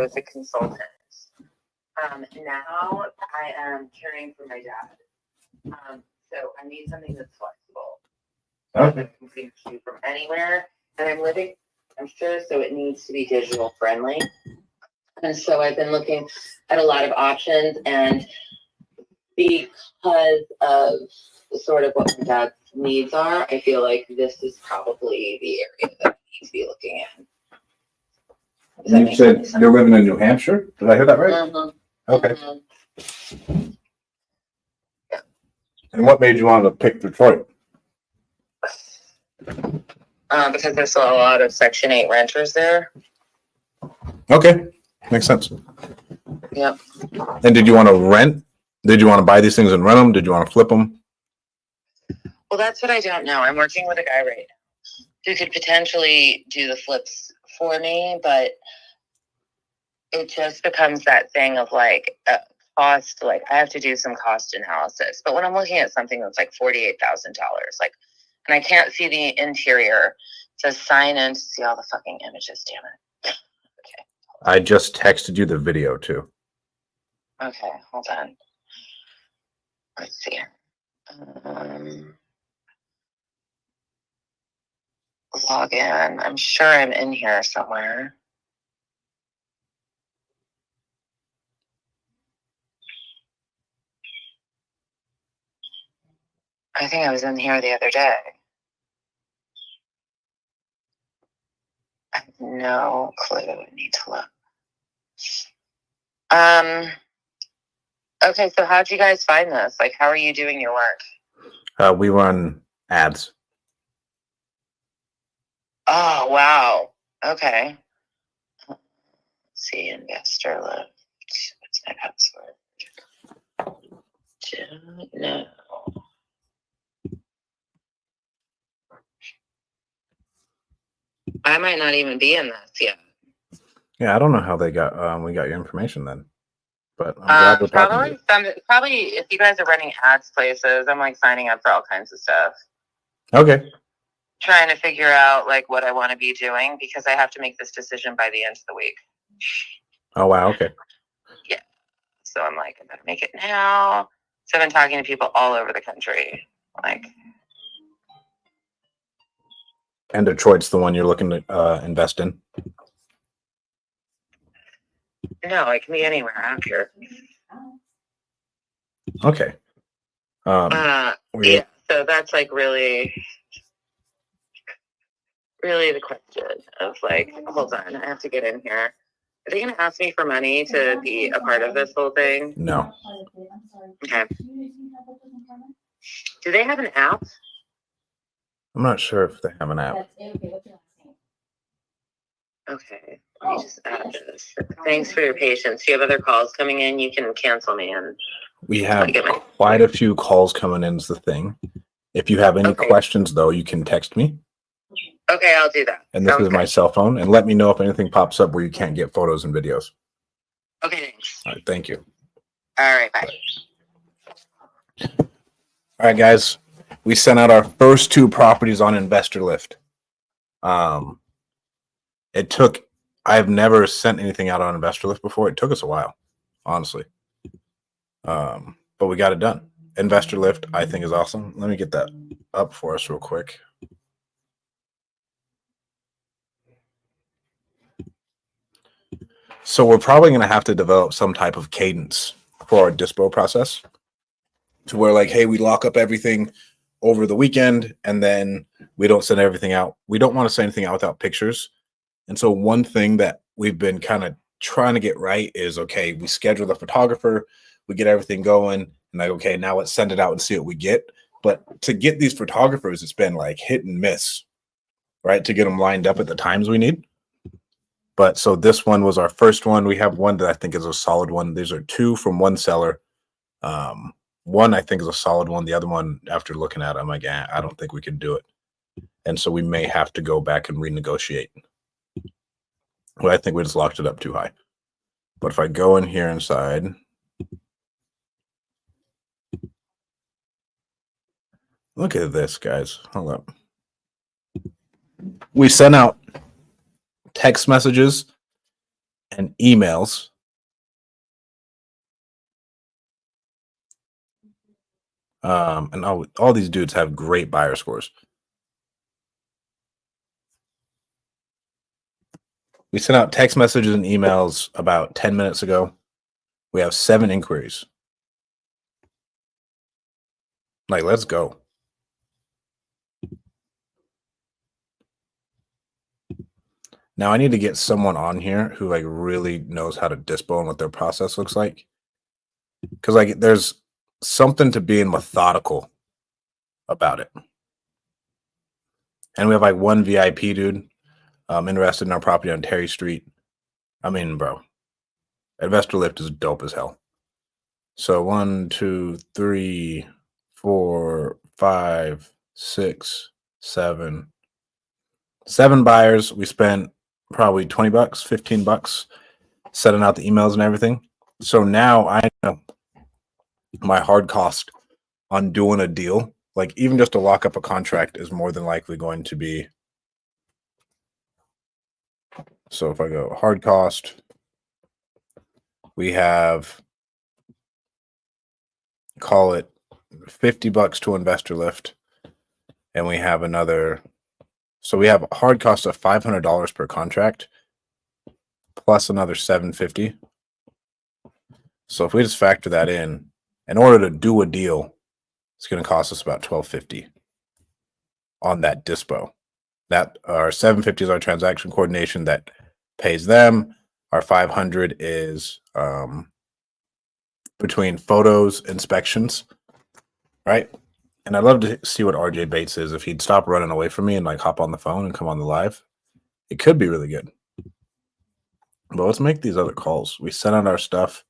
was a consultant. Now I am caring for my dad. So I need something that's flexible. Okay. I can shoot from anywhere, and I'm sure, so it needs to be digital friendly. And so I've been looking at a lot of options, and because of sort of what my dad's needs are, I feel like this is probably the area that we need to be looking at. You said you're living in New Hampshire? Did I hear that right? Mhm. Okay. Mhm. And what made you want to pick Detroit? Because there's a lot of Section 8 renters there. Okay. Makes sense. Yep. And did you want to rent? Did you want to buy these things and rent them? Did you want to flip them? Well, that's what I don't know. I'm working with a guy right now who could potentially do the flips for me, but it just becomes that thing of like cost. Like I have to do some cost analysis. But when I'm looking at something that's like $48,000, like, and I can't see the interior, it says sign in to see all the fucking images. Damn it. Okay. I just texted you the video too. Okay, hold on. Let's see. Log in. I'm sure I'm in here somewhere. I think I was in here the other day. I have no clue. I need to look. Okay, so how'd you guys find this? Like, how are you doing your work? We run ads. Oh, wow. Okay. Let's see, investor lift. What's my password? Don't know. I might not even be in this yet. Yeah, I don't know how they got we got your information then. But I'm glad we're talking to you. Probably if you guys are running ads places, I'm like signing up for all kinds of stuff. Okay. Trying to figure out like what I want to be doing because I have to make this decision by the end of the week. Oh wow, okay. Yeah. So I'm like, I better make it now. So I've been talking to people all over the country. Like, And Detroit's the one you're looking to invest in? no, it can be anywhere. I don't care. Okay. Yeah. So that's like really the question of like, hold on, I have to get in here. Are they going to ask me for money to be a part of this whole thing? No. Okay. Do they have an app? I'm not sure if they have an app. Okay. Let me just add this. Thanks for your patience. Do you have other calls coming in? You can cancel me and We have quite a few calls coming in is the thing. If you have any questions though, you can text me. Okay, I'll do that. And this is my cell phone. And let me know if anything pops up where you can't get photos and videos. Okay, thanks. All right, thank you. All right, bye. All right, guys. We sent out our first 2 properties on Investor Lift. I've never sent anything out on Investor Lift before. It took us a while, honestly. But we got it done. Investor Lift, I think, is awesome. Let me get that up for us real quick. So we're probably going to have to develop some type of cadence for our dispo process to where like, hey, we lock up everything over the weekend and then we don't send everything out. We don't want to send anything out without pictures. And so one thing that we've been kind of trying to get right is, okay, we schedule the photographer, we get everything going and like, okay, now let's send it out and see what we get. But to get these photographers, it's been like hit and miss, right? To get them lined up at the times we need. But so this one was our first one. We have one that I think is a solid one. These are 2 from one seller. One I think is a solid one. The other one, after looking at it, I'm like, I don't think we can do it. And so we may have to go back and renegotiate. Well, I think we just locked it up too high. But if I go in here inside, look at this, guys. Hold up. We sent out text messages and emails. And all these dudes have great buyer scores. We sent out text messages and emails about 10 minutes ago. We have 7 inquiries. Like, let's go. Now I need to get someone on here who like really knows how to dispo and what their process looks like. Cause like there's something to being methodical about it. And we have like one VIP dude interested in our property on Terry Street. I mean, bro, Investor Lift is dope as hell. So 1, 2, 3, 4, 5, 6, 7. 7 buyers. We spent probably $20, $15 setting out the emails and everything. So now I know my hard cost on doing a deal, like even just to lock up a contract, is more than likely going to be. So if I go hard cost, we have, call it $50 to Investor Lift, and we have another. So we have a hard cost of $500 per contract, plus another $750. So if we just factor that in order to do a deal, it's going to cost us about $1,250 on that dispo. That our $750 is our transaction coordination that pays them. Our $500 is between photos, inspections, right? And I'd love to see what RJ Bates is. If he'd stop running away from me and like hop on the phone and come on the live, it could be really good. But let's make these other calls. We sent out our stuff.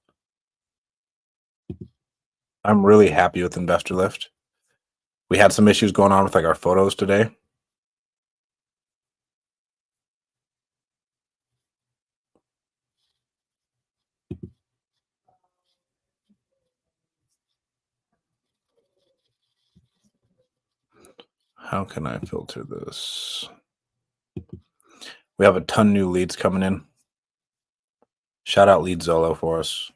I'm really happy with Investor Lift. We had some issues going on with like our photos today. How can I filter this? We have a ton of new leads coming in. Shout out Lead Zolo for us.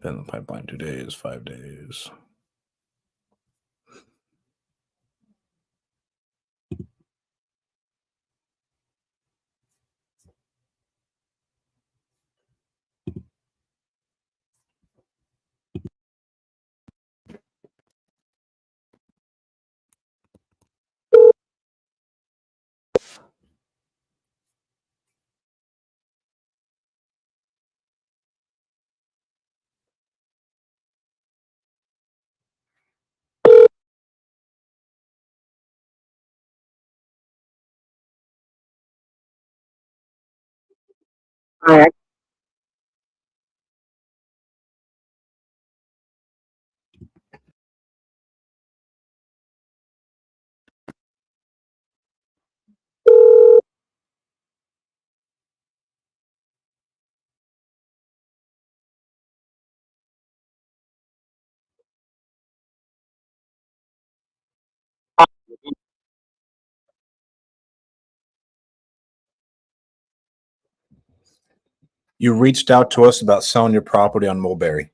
Been in the pipeline 2 days, 5 days. All right. You reached out to us about selling your property on Mulberry.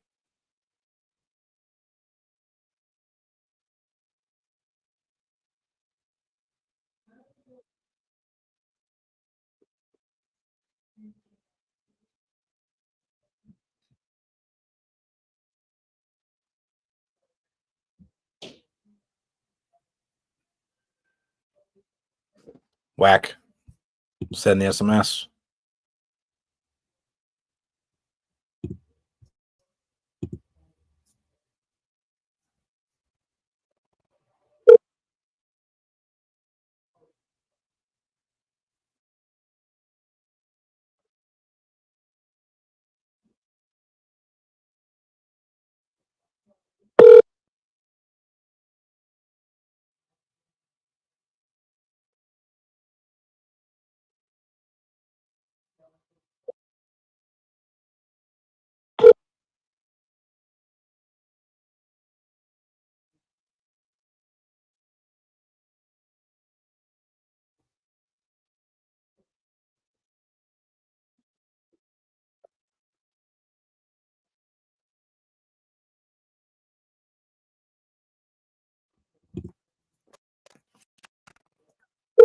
Whack. Send the SMS.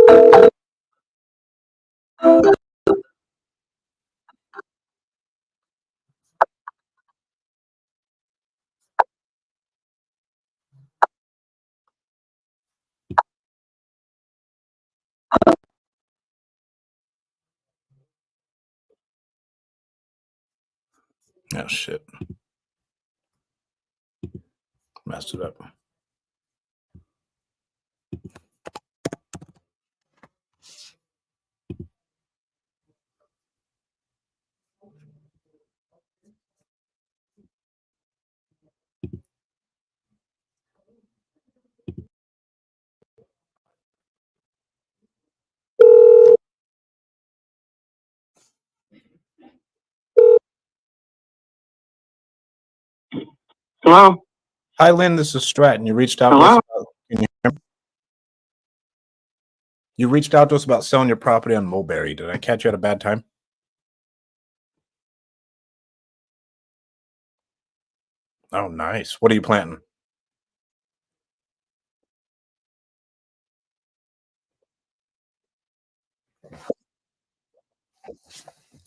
Oh shit. Messed it up. Hello? Hi, Lynn. This is Stratton. You reached out to Hello? us about, can you hear me? You reached out to us about selling your property on Mulberry. Did I catch you at a bad time? Oh, nice. What are you planting?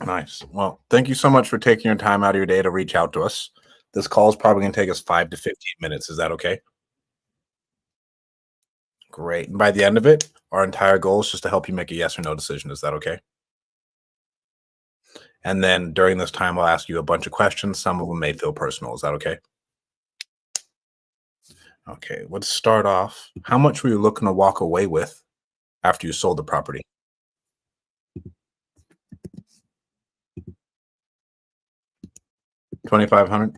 Nice. Well, thank you so much for taking your time out of your day to reach out to us. This call is probably going to take us 5 to 15 minutes. Is that okay? Great. And by the end of it, our entire goal is just to help you make a yes or no decision. Is that okay? And then during this time, I'll ask you a bunch of questions. Some of them may feel personal. Is that okay? Okay. Let's start off. How much were you looking to walk away with after you sold the property? 2,500.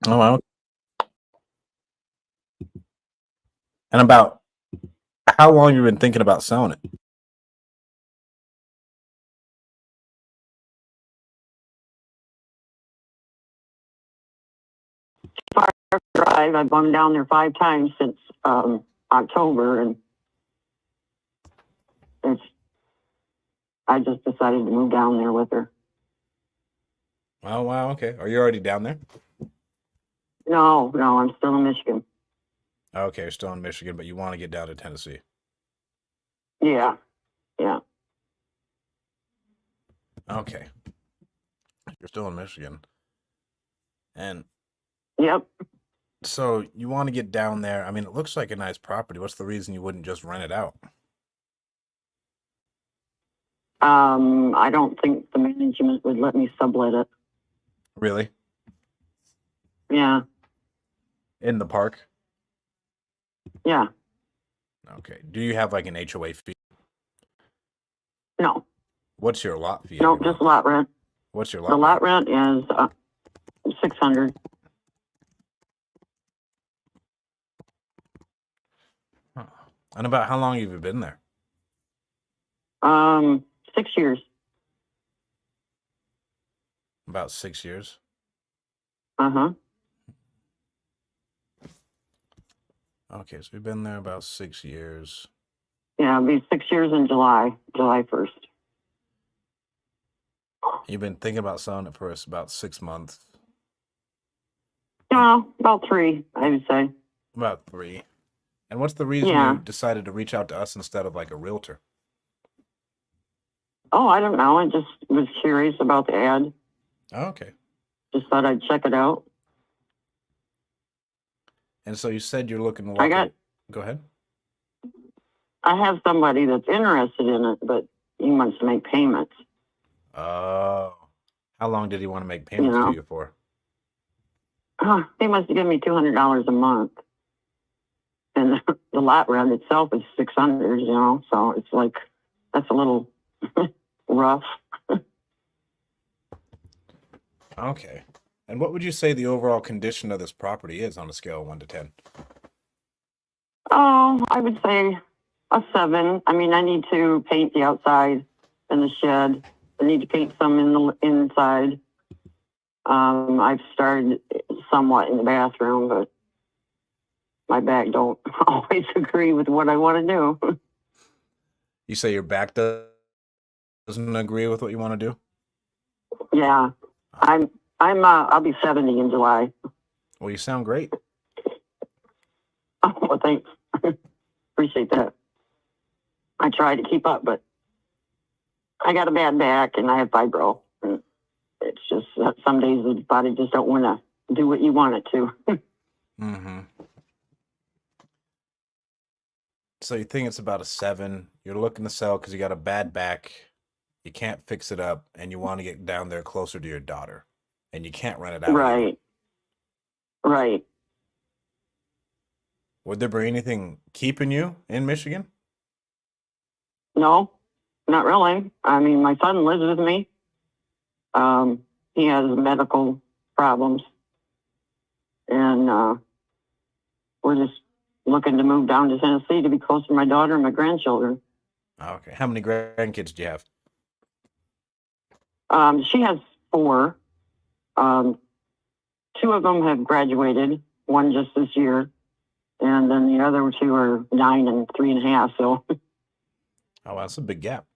Oh, wow. And about how long you been thinking about selling it? Drive. I've gone down there 5 times since October, and I just decided to move down there with her. Oh, wow. Okay. Are you already down there? No, I'm still in Michigan. Okay, you're still in Michigan, but you want to get down to Tennessee. Yeah. Okay. You're still in Michigan. And Yep. so you want to get down there. I mean, it looks like a nice property. What's the reason you wouldn't just rent it out? I don't think the management would let me sublet it. Really? Yeah. In the park? Yeah. Okay. Do you have like an HOA fee? No. What's your lot fee? No, every just month? lot rent. What's your lot? The lot rent is $600. Huh. And about how long have you been there? 6 years. About 6 years. Uh-huh. Okay, so we've been there about 6 years. Yeah, it'll be 6 years in July 1st. You've been thinking about selling it for us about 6 months. No, about 3, I would say. About 3. And what's the reason Yeah. you decided to reach out to us instead of like a realtor? Oh, I don't know. I just was curious about the ad. Oh, okay. Just thought I'd check it out. And so you said you're looking to Go ahead. I have somebody that's interested in it, but he wants to make payments. Oh. How long did he want to make payments to you for? He wants to give me $200 a month. And the lot rent itself is $600, so it's like, that's a little rough. Okay. And what would you say the overall condition of this property is on a scale of 1 to 10? Oh, I would say a 7. I mean, I need to paint the outside and the shed. I need to paint some in the inside. I've started somewhat in the bathroom, but my back don't always agree with what I want to do. You say your back doesn't agree with what you want to do? Yeah, I'll be 70 in July. Well, you sound great. Oh, well, thanks. Appreciate that. I try to keep up, but I got a bad back and I have fibro. And it's just some days the body just don't want to do what you want it to. Mm-hmm. So you think it's about a 7. You're looking to sell because you got a bad back. You can't fix it up, and you want to get down there closer to your daughter, and you can't rent it out. Right. Right. Would there be anything keeping you in Michigan? No, not really. I mean, my son lives with me. He has medical problems, and we're just looking to move down to Tennessee to be closer to my daughter and my grandchildren. Okay. How many grandkids do you have? She has 4. 2 of them have graduated, one just this year, and then the other 2 are 9 and 3.5. So, Oh, that's a big gap.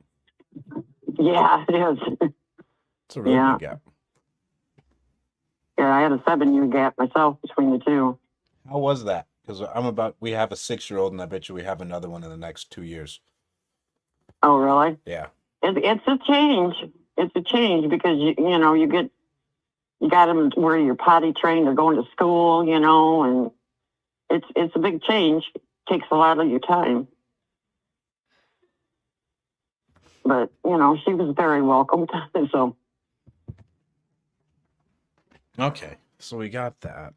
yeah, it is. It's a real big gap. Yeah, I had a 7-year gap myself between the 2. How was that? Because we have a 6-year-old, and I bet you we have another one in the next 2 years. Oh, really? Yeah. It's a change. It's a change because you got them where you're potty trained, they're going to school, and it's a big change. It takes a lot of your time. But, she was very welcomed. So. Okay. So we got that.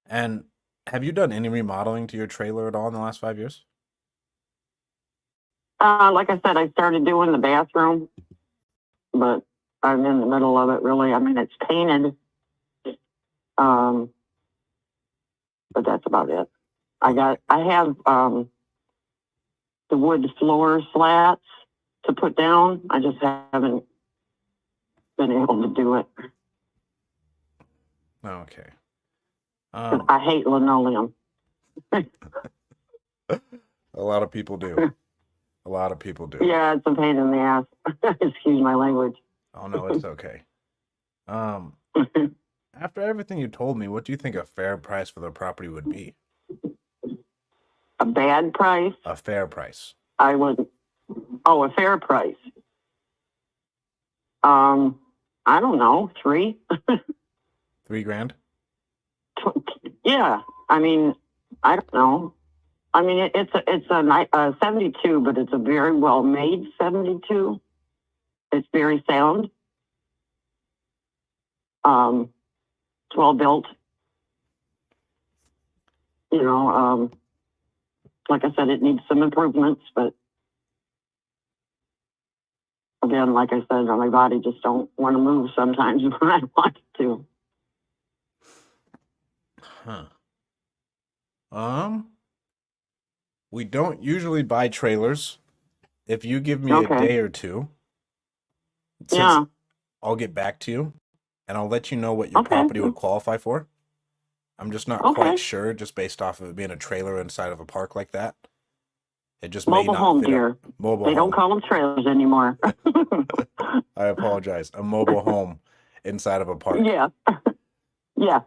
And have you done any remodeling to your trailer at all in the last 5 years? Like I said, I started doing the bathroom, but I'm in the middle of it, really. I mean, it's painted. But that's about it. I have the wood floor slats to put down. I just haven't been able to do it. Okay. I hate linoleum. A lot of people do. A lot of people do. Yeah, it's a pain in the ass. Excuse my language. Oh, no, it's okay. After everything you told me, what do you think a fair price for the property would be? A bad price? A fair price. I would. Oh, a fair price. I don't know, 3. $3,000? Yeah, I mean, I don't know. I mean, it's a 72, but it's a very well made 72. It's very sound. It's well built. Like I said, it needs some improvements, but again, like I said, my body just don't want to move sometimes when I want to. We don't usually buy trailers. If you give me a day or two, I'll get back to you, and I'll let you know what your property would qualify for. I'm just not quite sure, just based off of it being a trailer inside of a park like that. It just mobile may not home, fit dear. They don't call them trailers anymore. I apologize. A mobile home inside of a park. Yeah. Yeah.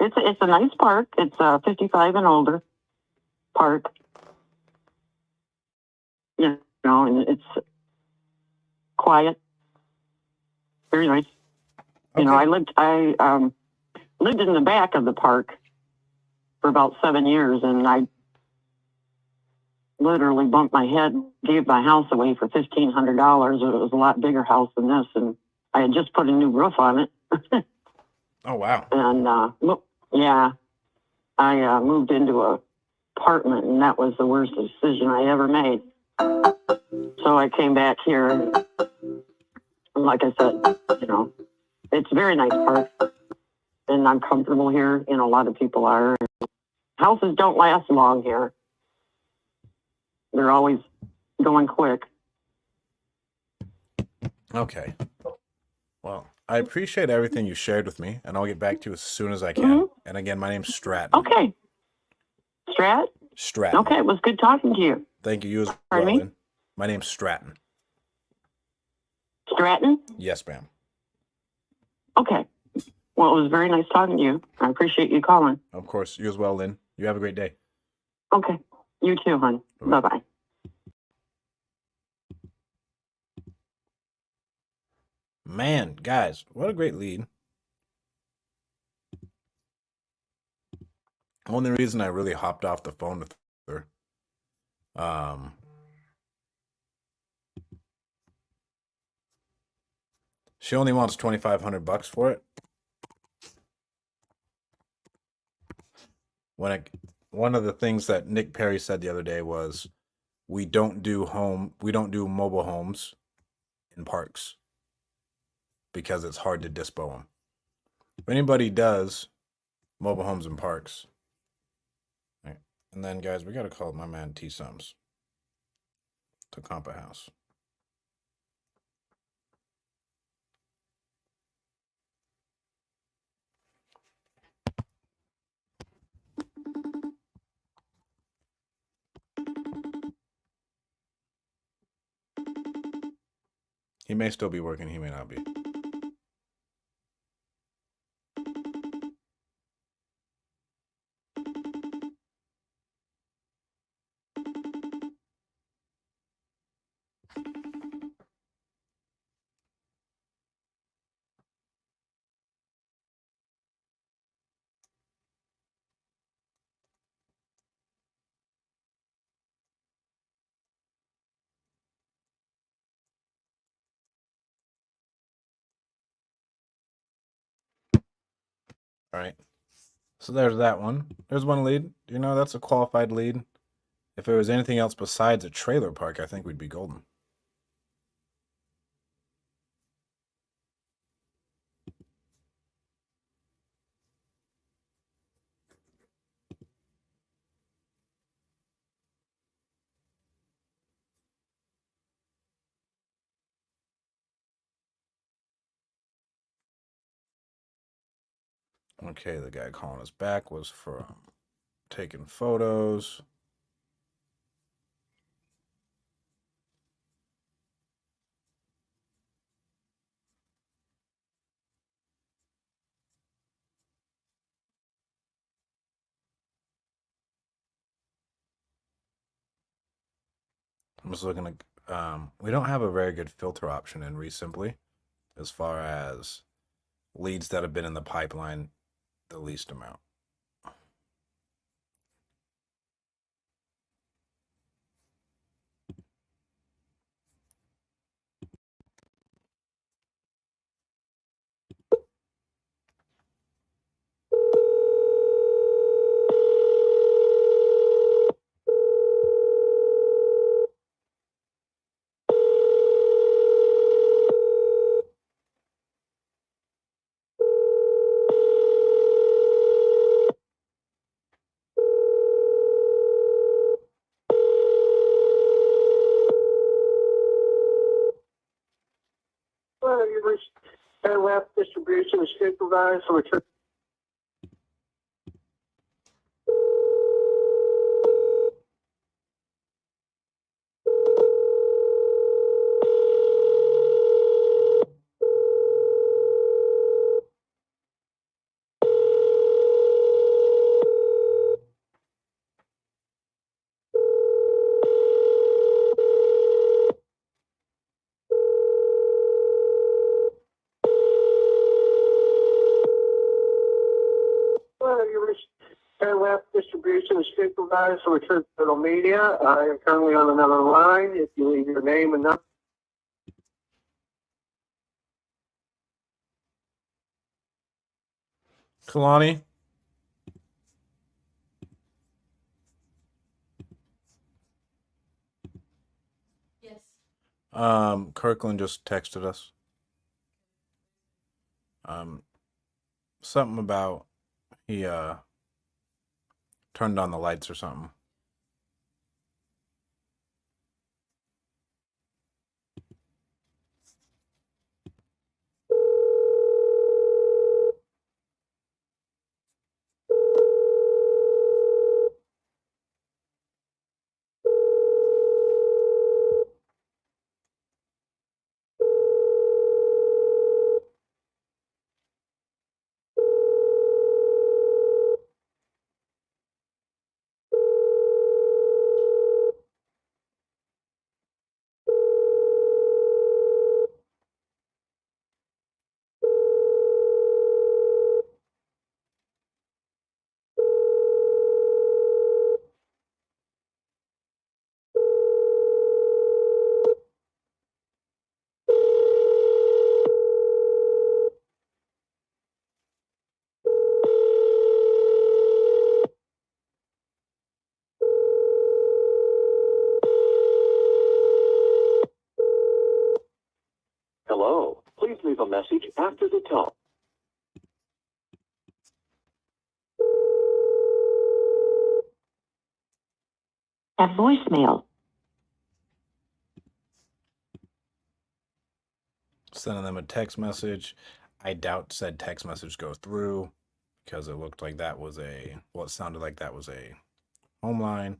It's a nice park. It's 55 and older park. And it's quiet. Very nice. Okay. I lived in the back of the park for about 7 years, and I literally bumped my head, gave my house away for $1,500. It was a lot bigger house than this, and I had just put a new roof on it. Oh, wow. And I moved into an apartment, and that was the worst decision I ever made. So I came back here, and like I said, it's a very nice park, and I'm comfortable here. A lot of people are. Houses don't last long here. They're always going quick. Okay. Well, I appreciate everything you shared with me, and I'll get back to you as soon as I can. And again, my name's Stratton. Okay. Strat? Stratton. Okay, it was good talking to you. Thank you. You as Pardon well, me? Lynn. My name's Stratton. Stratton? Yes, ma'am. Okay. Well, it was very nice talking to you. I appreciate you calling. Of course. You as well, Lynn. You have a great day. Okay. You too, hon. Bye-bye. Bye-bye. Man, guys, what a great lead. Only reason I really hopped off the phone with her, she only wants $2,500 for it. One of the things that Nick Perry said the other day was, we don't do mobile homes in parks because it's hard to dispo them. If anybody does mobile homes in parks, right. And then guys, we got to call my man T Sums to Compa House. He may still be working, he may not be. All right. So there's that one. There's one lead. You know, that's a qualified lead. If it was anything else besides a trailer park, I think we'd be golden. Okay, the guy calling us back was from taking photos. I'm just looking at, we don't have a very good filter option in Resimply as far as leads that have been in the pipeline the least amount. Well, you reached left distribution and supervisor return. Well, you reached left distribution and supervisor return total media. I am currently on another line. If you leave your name and number. Kalani? Yes. Kirkland just texted us. Something about he turned on the lights or something. message after the tone. At voicemail. Sending them a text message. I doubt said text message goes through because it looked like that was a, well, it sounded like that was a home line.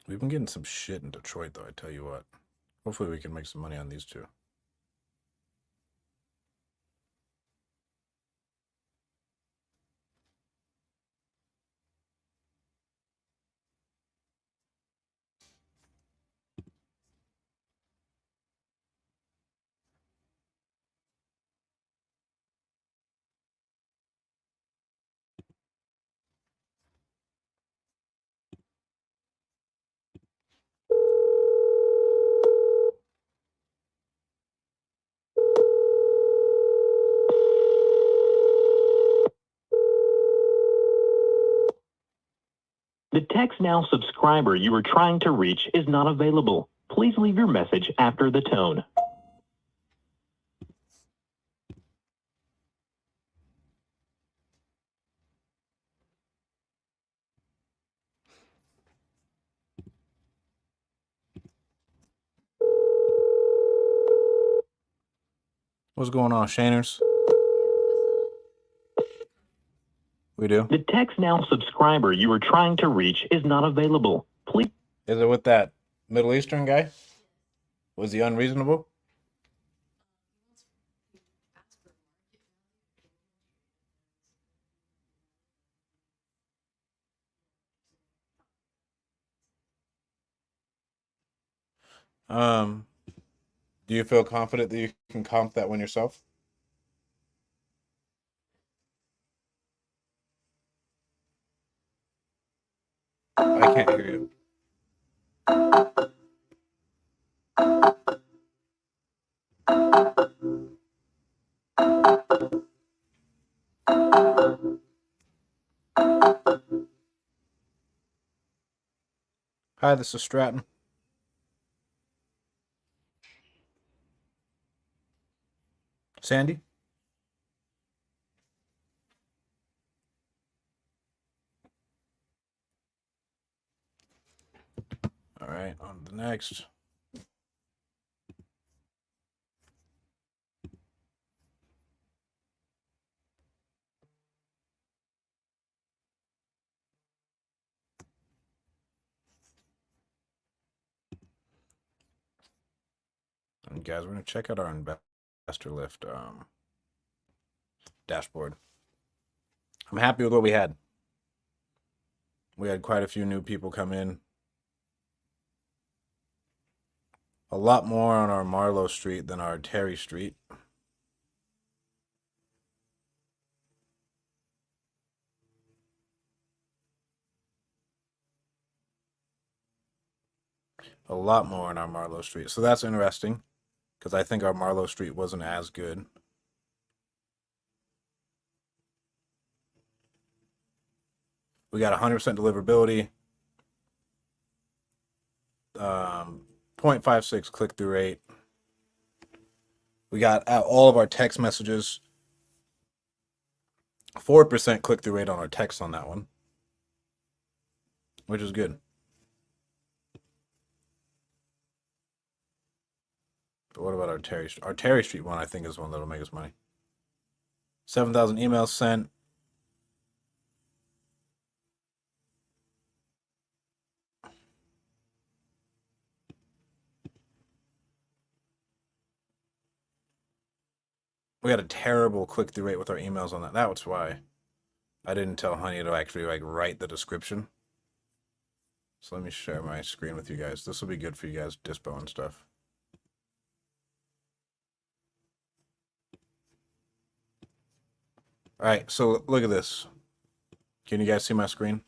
We've been getting some shit in Detroit, though, I tell you what. Hopefully we can make some money on these two. The Text Now subscriber you are trying to reach is not available. Please leave your message after the tone. What's going on, Shaners? We do? The Text Now subscriber you are trying to reach is not available. Please. Is it with that Middle Eastern guy? Was he unreasonable? Do you feel confident that you can comp that one yourself? I can't hear you. Hi, this is Stratton. Sandy? All right, on to the next. And guys, we're going to check out our investor lift dashboard. I'm happy with what we had. We had quite a few new people come in. A lot more on our Marlowe Street than our Terry Street. A lot more on our Marlowe Street. So that's interesting because I think our Marlowe Street wasn't as good. We got 100% deliverability. 0.56 click-through rate. We got all of our text messages. 4% click-through rate on our text on that one, which is good. But what about our Terry Street? Our Terry Street one, I think, is one that'll make us money. 7,000 emails sent. We had a terrible click-through rate with our emails on that. That was why I didn't tell Honey to actually write the description. So let me share my screen with you guys. This will be good for you guys, dispo and stuff. All right, so look at this. Can you guys see my screen?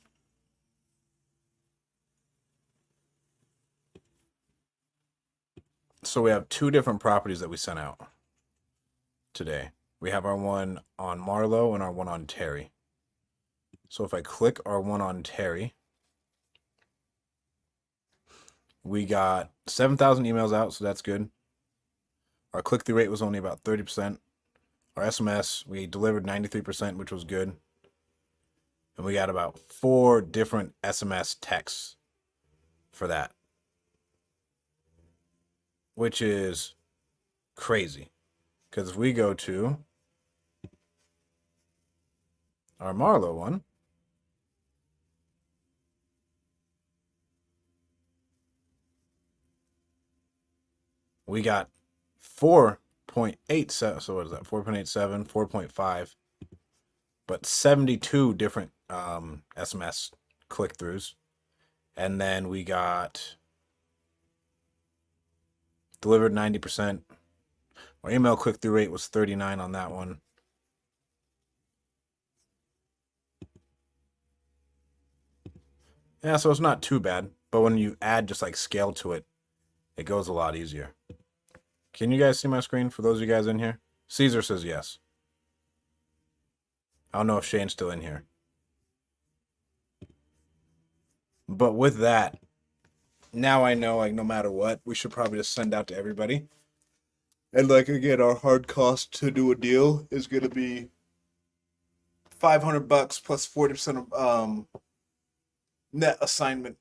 So we have two different properties that we sent out today. We have our one on Marlowe and our one on Terry. So if I click our one on Terry, we got 7,000 emails out, so that's good. Our click-through rate was only about 30%. Our SMS, we delivered 93%, which was good. And we got about 4 different SMS texts for that, which is crazy. Because if we go to our Marlowe one, we got 4.87. So what is that? 4.87, 4.5, but 72 different SMS click throughs. And then we got delivered 90%. Our email click through rate was 39 on that one. Yeah, so it's not too bad. But when you add just like scale to it, it goes a lot easier. Can you guys see my screen for those of you guys in here? Caesar says yes. I don't know if Shane's still in here. But with that, now I know, like, no matter what, we should probably just send out to everybody. And, like, again, our hard cost to do a deal is going to be $500 plus 40% of net assignment,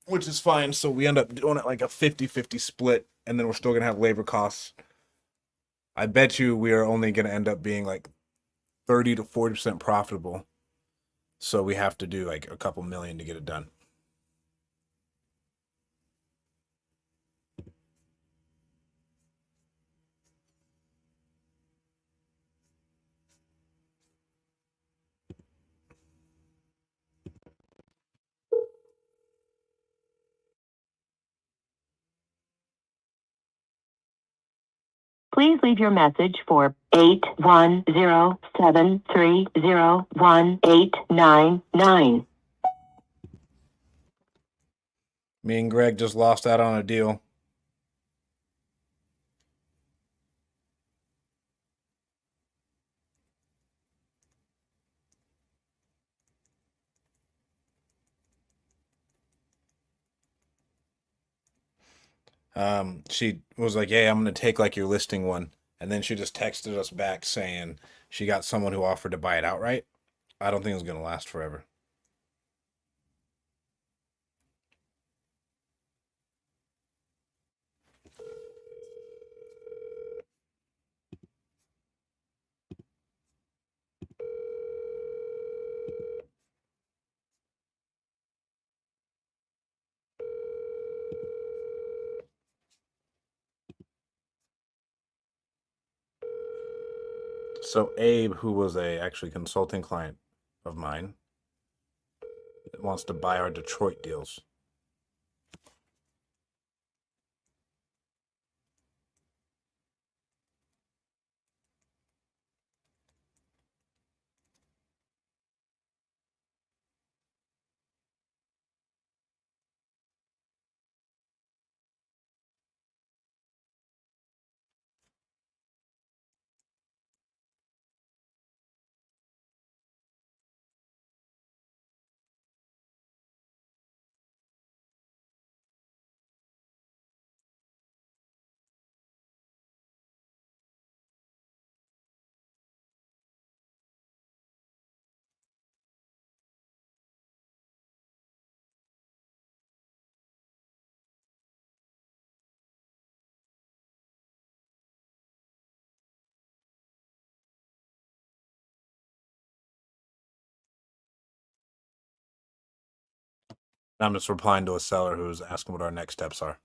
which is fine. So we end up doing it like a 50-50 split, and then we're still going to have labor costs. I bet you we are only going to end up being like 30 to 40% profitable. So we have to do like a couple million to get it done. Please leave your message for 810-730-1899. Me and Greg just lost out on a deal. She was like, "Hey, I'm gonna take like your listing one," and then she just texted us back saying she got someone who offered to buy it outright. I don't think it's gonna last forever. So Abe, who was a actually consulting client of mine, wants to buy our Detroit deals. I'm just replying to a seller who's asking what our next steps are.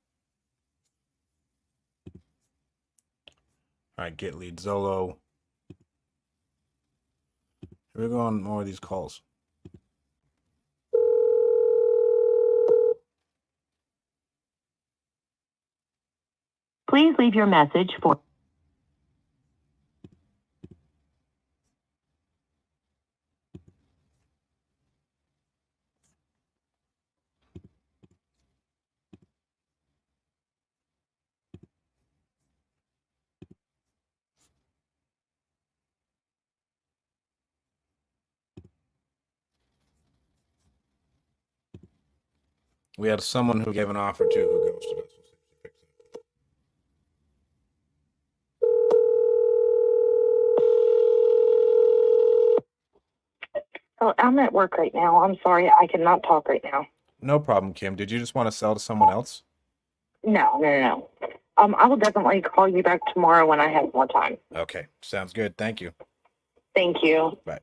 All right, get lead Zolo. Here we go on more of these calls. Please leave your message for We had someone who gave an offer to who ghosted us. Oh, I'm at work right now. I'm sorry. I cannot talk right now. No problem, Kim. Did you just want to sell to someone else? No. I will definitely call you back tomorrow when I have more time. Okay, sounds good. Thank you. Thank you. Bye.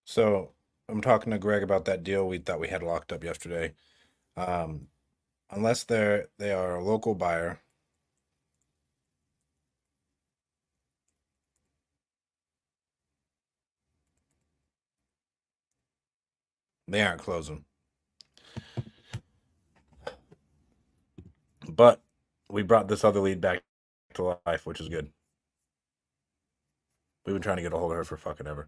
So I'm talking to Greg about that deal we thought we had locked up yesterday. Unless they are a local buyer, they aren't closing. But we brought this other lead back to life, which is good. We've been trying to get a hold of her for fucking ever.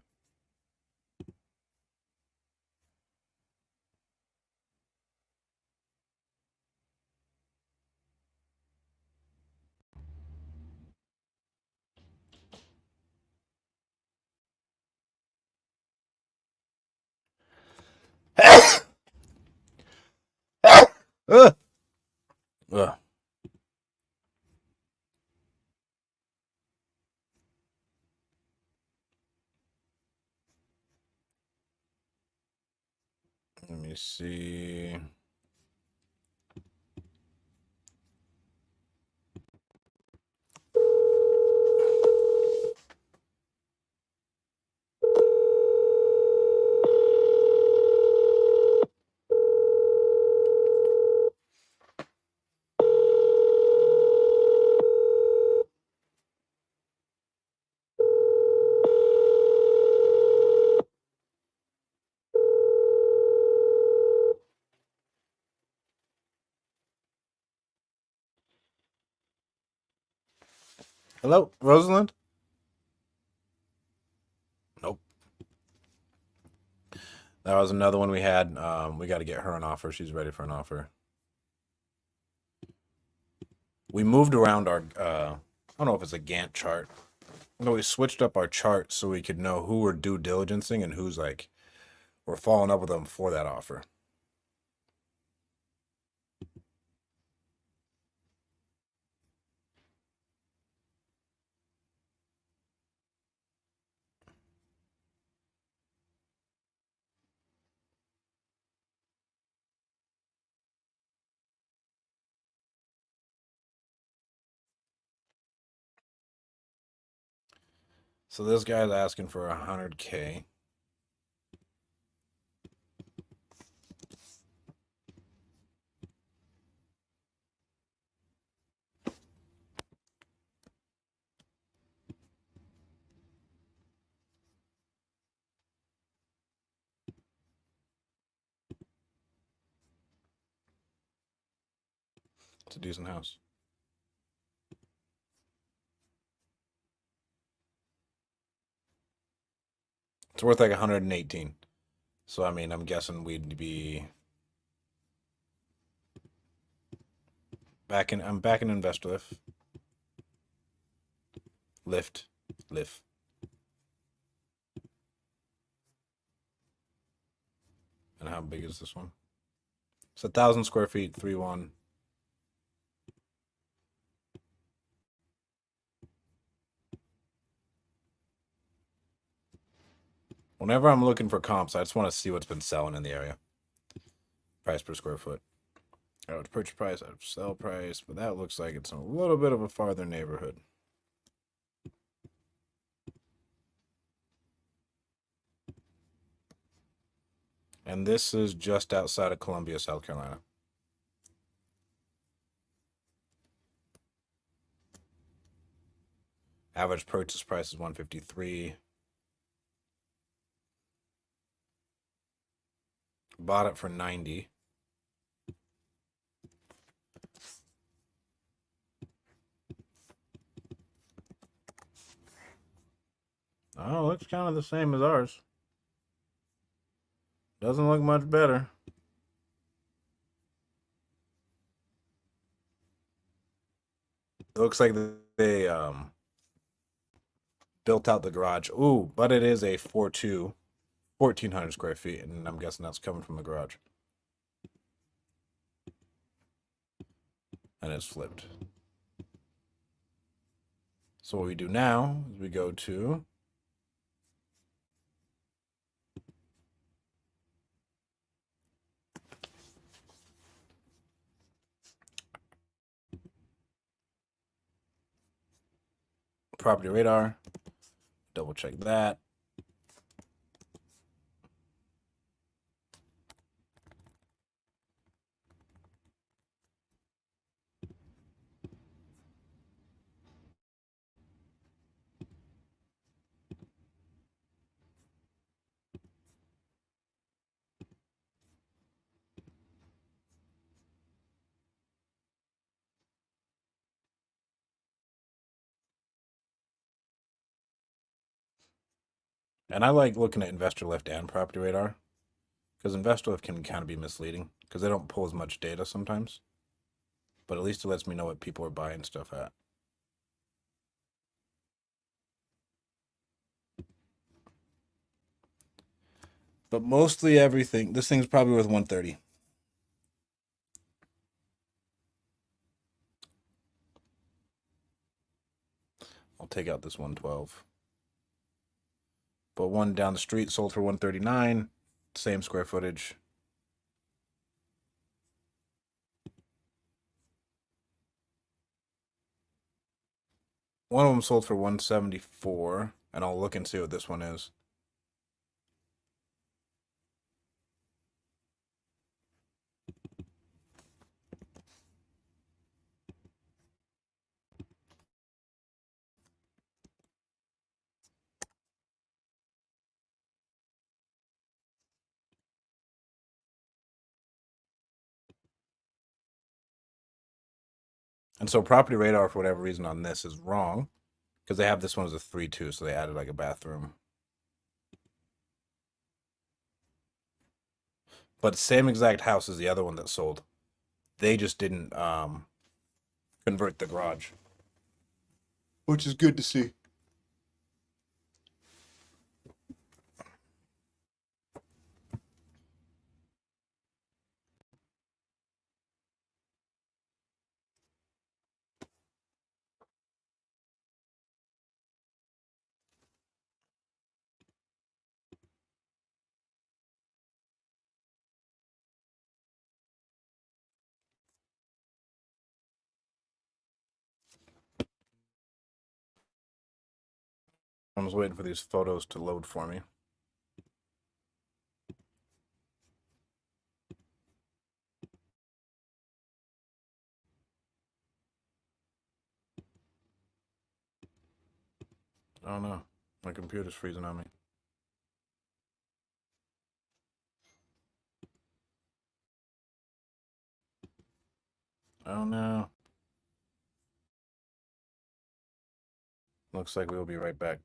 Ugh. Ugh. Let me see. Hello, Rosalind? Nope. That was another one we had. We got to get her an offer. She's ready for an offer. We moved around our, I don't know if it's a Gantt chart. No, we switched up our chart so we could know who we're due diligencing and who's like, we're following up with them for that offer. So this guy's asking for 100K. It's a decent house. It's worth like 118. So I mean, I'm guessing we'd be back in. I'm back in Investor Lift. And how big is this one? It's 1,000 square feet, 3-1. Whenever I'm looking for comps, I just want to see what's been selling in the area. Price per square foot. Average purchase price, average sell price, but that looks like it's in a little bit of a farther neighborhood. And this is just outside of Columbia, South Carolina. Average purchase price is $153. Bought it for $90. Oh, looks kind of the same as ours. Doesn't look much better. It looks like they built out the garage. Ooh, but it is a 4.2, 1,400 square feet, and I'm guessing that's coming from the garage. And it's flipped. So what we do now is we go to property radar, double check that. And I like looking at Investor Lift and Property Radar because Investor Lift can kind of be misleading because they don't pull as much data sometimes. But at least it lets me know what people are buying stuff at. But mostly everything, this thing's probably worth 130. I'll take out this 112. But one down the street sold for 139, same square footage. One of them sold for 174, and I'll look and see what this one is. And so Property Radar, for whatever reason, on this is wrong because they have this one as a 3.2, so they added like a bathroom. But same exact house as the other one that sold. They just didn't convert the garage, which is good to see. I was waiting for these photos to load for me. Oh no, my computer's freezing on me. Oh no. Looks like we'll be right back.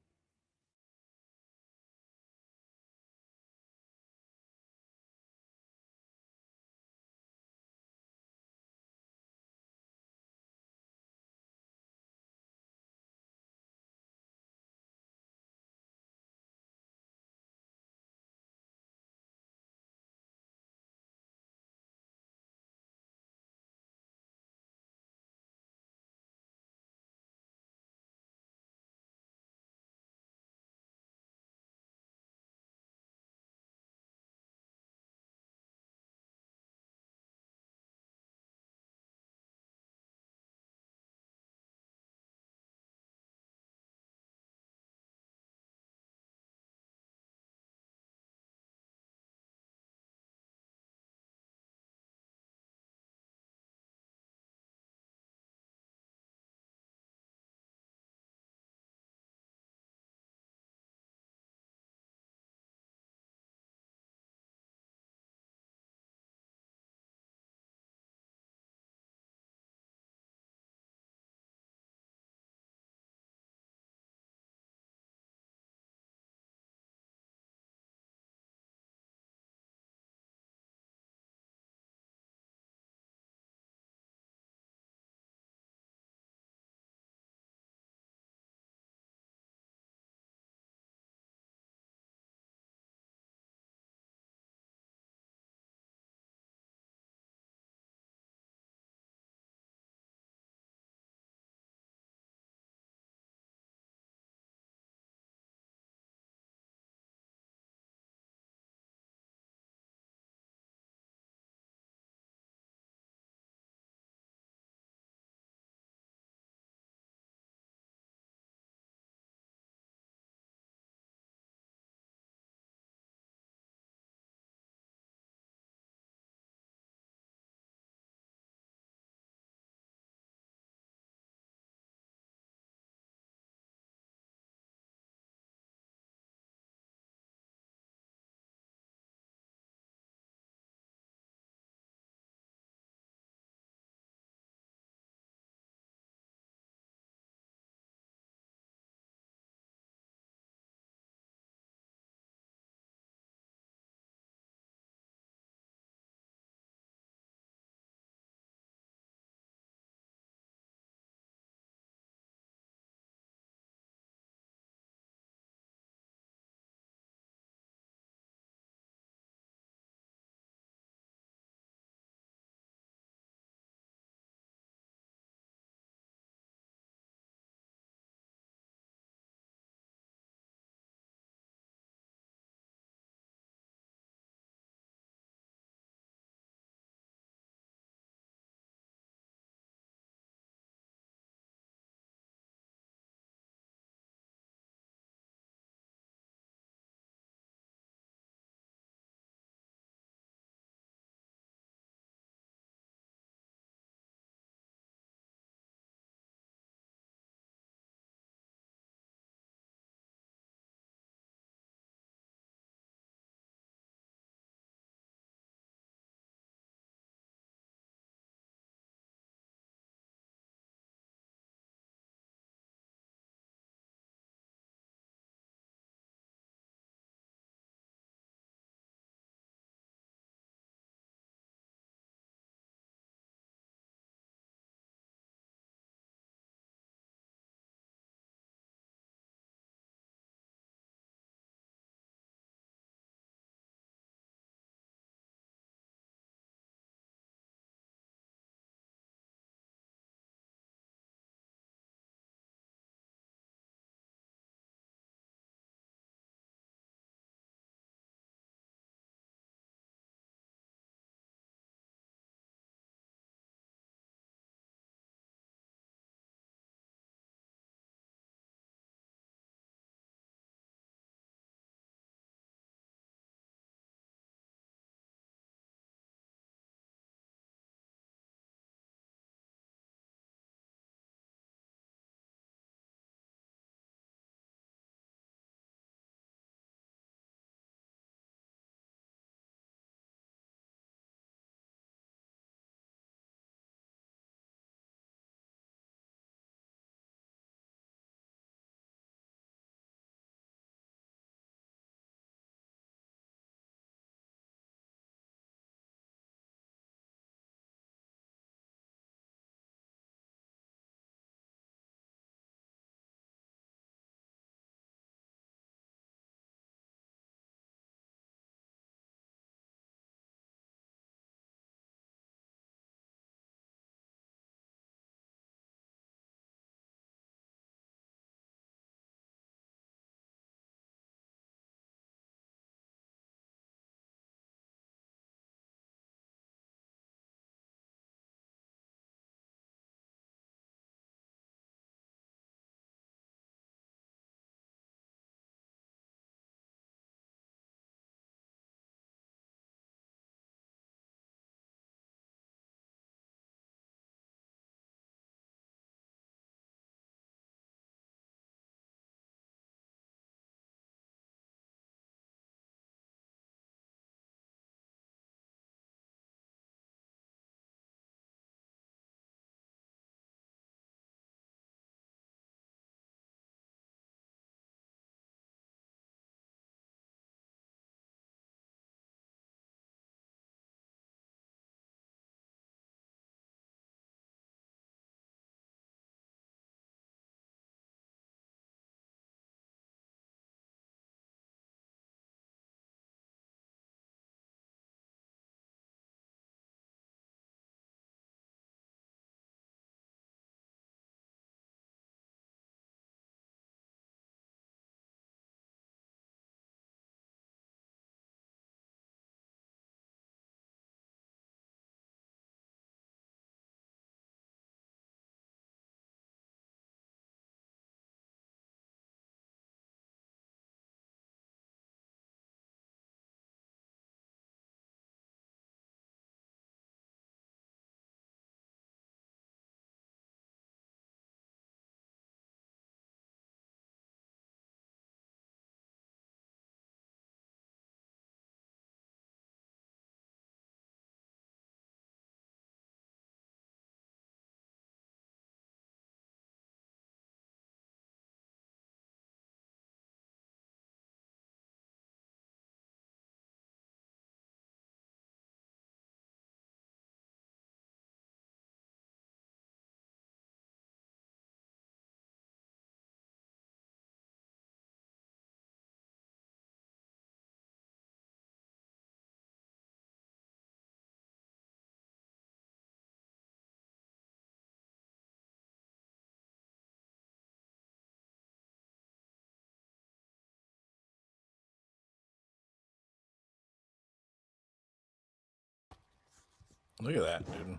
Look at that, dude.